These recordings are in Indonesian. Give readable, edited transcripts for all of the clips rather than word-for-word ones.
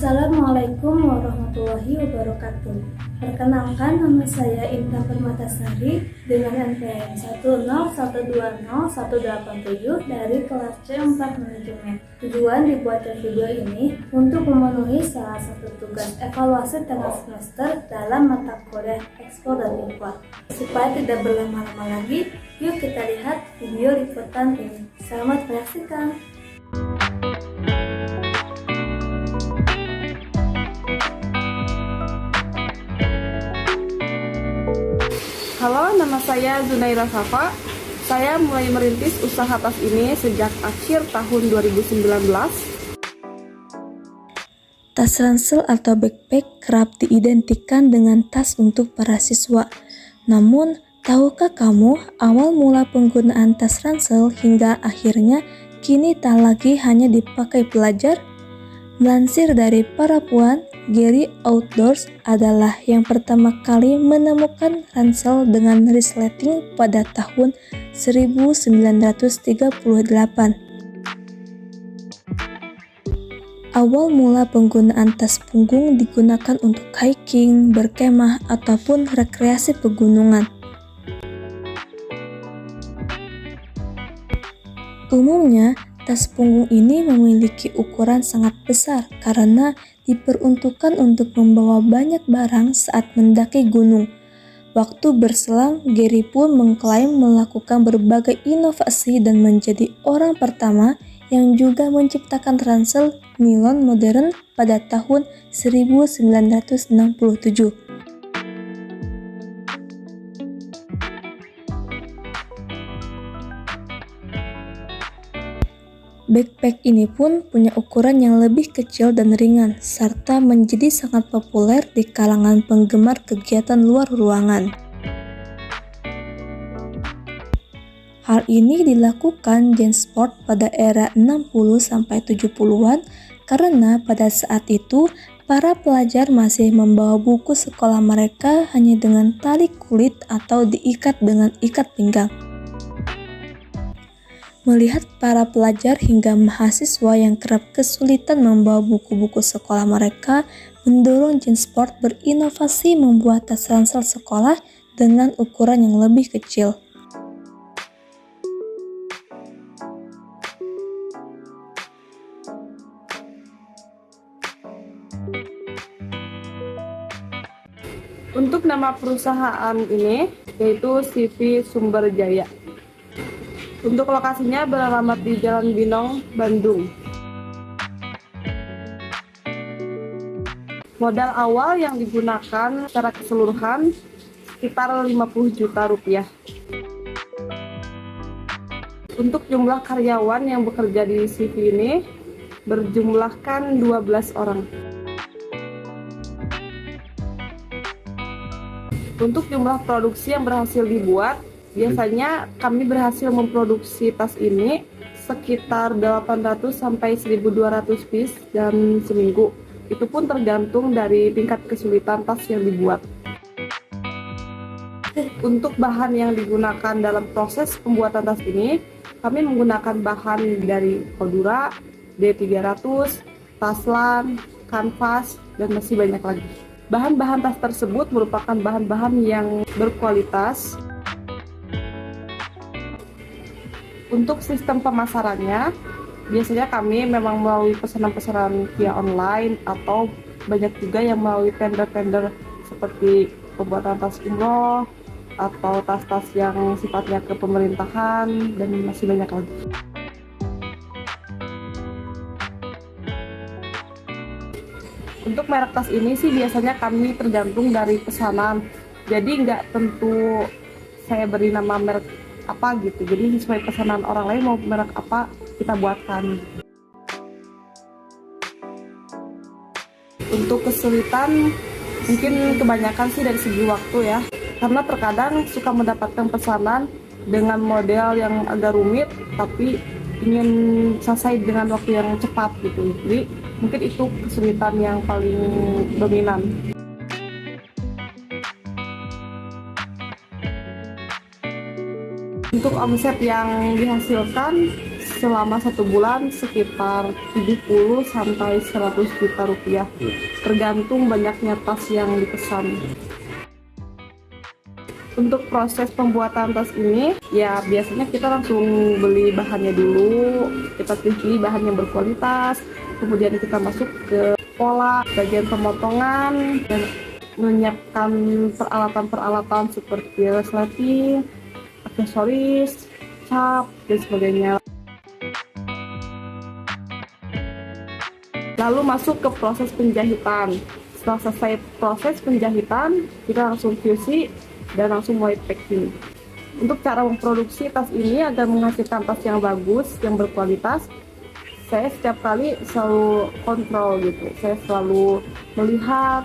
Assalamualaikum warahmatullahi wabarakatuh. Perkenalkan, nama saya Intan Permatasari dengan NPM 1012018 dari kelas C4 Manajemen. Tujuan dibuatnya video ini untuk memenuhi salah satu tugas evaluasi tengah semester dalam mata kuliah Ekspor dan Impor. Supaya tidak berlama-lama lagi, yuk kita lihat video liputan ini. Selamat menyaksikan. Halo, nama saya Zunaira Safa. Saya mulai merintis usaha tas ini sejak akhir tahun 2019. Tas ransel atau backpack kerap diidentikan dengan tas untuk para siswa. Namun, tahukah kamu awal mula penggunaan tas ransel hingga akhirnya kini tak lagi hanya dipakai pelajar? Melansir dari Parapuan, Gary Outdoors adalah yang pertama kali menemukan ransel dengan resleting pada tahun 1938. Awal mula penggunaan tas punggung digunakan untuk hiking, berkemah, ataupun rekreasi pegunungan. Umumnya, tas punggung ini memiliki ukuran sangat besar karena diperuntukkan untuk membawa banyak barang saat mendaki gunung. Waktu berselang, Gary pun mengklaim melakukan berbagai inovasi dan menjadi orang pertama yang juga menciptakan ransel nilon modern pada tahun 1967. Backpack ini pun punya ukuran yang lebih kecil dan ringan, serta menjadi sangat populer di kalangan penggemar kegiatan luar ruangan. Hal ini dilakukan JanSport pada era 60-70-an karena pada saat itu para pelajar masih membawa buku sekolah mereka hanya dengan tali kulit atau diikat dengan ikat pinggang. Melihat para pelajar hingga mahasiswa yang kerap kesulitan membawa buku-buku sekolah mereka, mendorong JanSport berinovasi membuat tas ransel sekolah dengan ukuran yang lebih kecil. Untuk nama perusahaan ini yaitu CV Sumber Jaya. Untuk lokasinya beralamat di Jalan Binong, Bandung. Modal awal yang digunakan secara keseluruhan sekitar 50 juta rupiah. Untuk jumlah karyawan yang bekerja di CV ini berjumlahkan 12 orang. Untuk jumlah produksi yang berhasil dibuat, biasanya kami berhasil memproduksi tas ini sekitar 800 sampai 1200 piece dalam seminggu. Itu pun tergantung dari tingkat kesulitan tas yang dibuat. Untuk bahan yang digunakan dalam proses pembuatan tas ini, kami menggunakan bahan dari Cordura, D300, Taslan, kanvas, dan masih banyak lagi. Bahan-bahan tas tersebut merupakan bahan-bahan yang berkualitas. Untuk sistem pemasarannya, biasanya kami memang melalui pesanan-pesanan via online atau banyak juga yang melalui tender-tender seperti pembuatan tas umroh atau tas-tas yang sifatnya ke pemerintahan dan masih banyak lagi. Untuk merek tas ini sih biasanya kami tergantung dari pesanan, jadi nggak tentu saya beri nama merek apa gitu, jadi sesuai pesanan orang lain mau merek apa kita buatkan. Untuk kesulitan mungkin kebanyakan sih dari segi waktu ya, karena terkadang suka mendapatkan pesanan dengan model yang agak rumit tapi ingin selesai dengan waktu yang cepat gitu, jadi mungkin itu kesulitan yang paling dominan. Untuk omset yang dihasilkan selama 1 bulan sekitar 70 sampai 100 juta rupiah, tergantung banyaknya tas yang dipesan. Untuk proses pembuatan tas ini, ya biasanya kita langsung beli bahannya dulu, kita pilih bahan yang berkualitas, kemudian kita masuk ke pola bagian pemotongan dan menyiapkan peralatan-peralatan seperti resleting, aksesoris, cap, dan sebagainya. Lalu masuk ke proses penjahitan. Setelah selesai proses penjahitan, kita langsung QC dan langsung mulai packing. Untuk cara memproduksi tas ini agar menghasilkan tas yang bagus, yang berkualitas, saya setiap kali selalu kontrol gitu. Saya selalu melihat,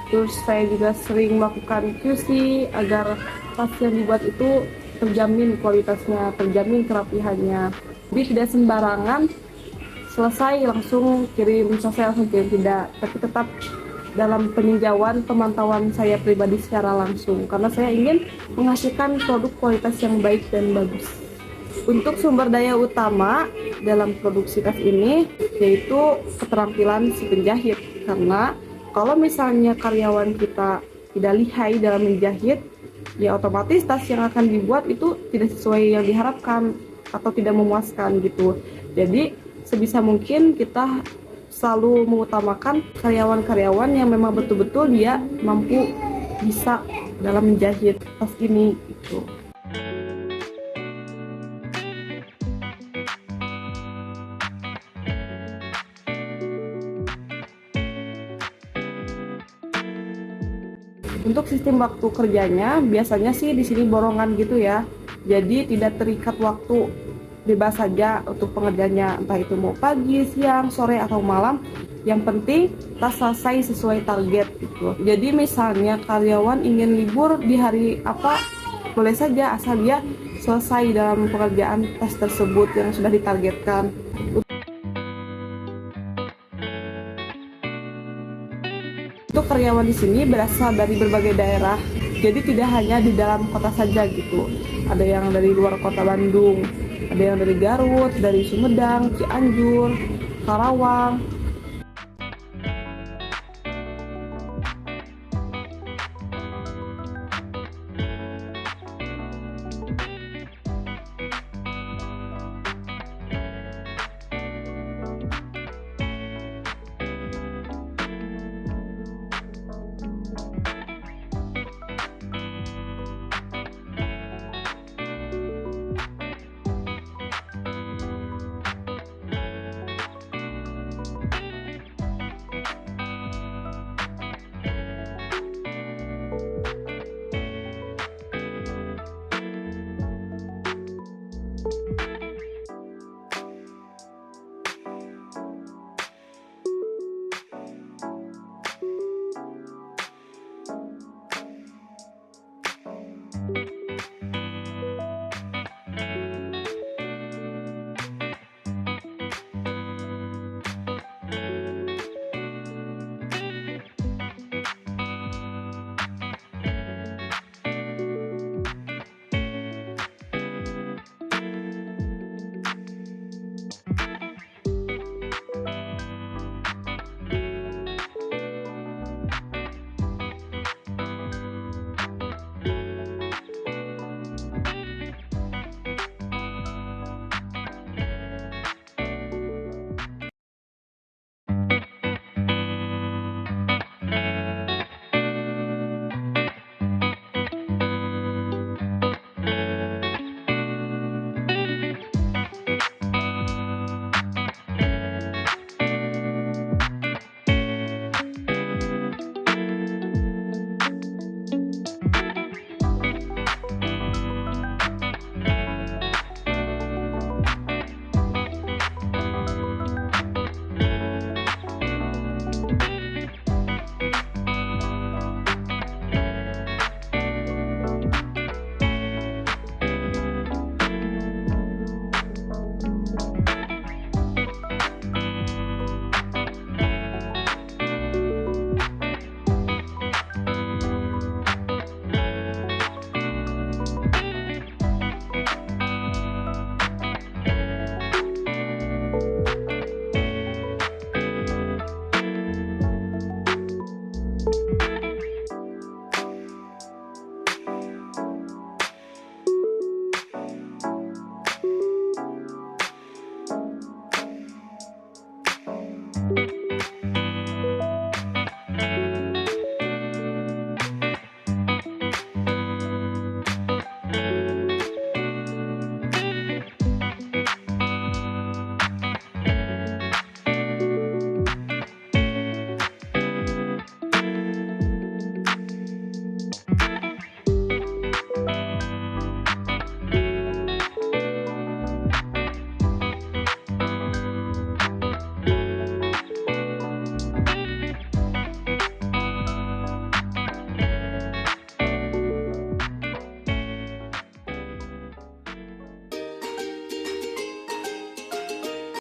terus saya juga sering melakukan QC agar tas yang dibuat itu terjamin kualitasnya, terjamin kerapihannya. Jadi tidak sembarangan selesai langsung kirim, tidak, tapi tetap dalam peninjauan pemantauan saya pribadi secara langsung, karena saya ingin menghasilkan produk kualitas yang baik dan bagus. Untuk sumber daya utama dalam produksi tas ini yaitu keterampilan si penjahit, karena kalau misalnya karyawan kita tidak lihai dalam menjahit, ya otomatis tas yang akan dibuat itu tidak sesuai yang diharapkan atau tidak memuaskan gitu. Jadi sebisa mungkin kita selalu mengutamakan karyawan-karyawan yang memang betul-betul dia mampu bisa dalam menjahit tas ini gitu. Untuk sistem waktu kerjanya biasanya sih di sini borongan gitu ya. Jadi tidak terikat waktu, bebas saja untuk pengerjanya, entah itu mau pagi, siang, sore, atau malam. Yang penting tas selesai sesuai target gitu. Jadi misalnya karyawan ingin libur di hari apa, boleh saja asal dia selesai dalam pengerjaan tas tersebut yang sudah ditargetkan. Untuk karyawan di sini berasal dari berbagai daerah. Jadi tidak hanya di dalam kota saja gitu. Ada yang dari luar kota Bandung, ada yang dari Garut, dari Sumedang, Cianjur, Karawang,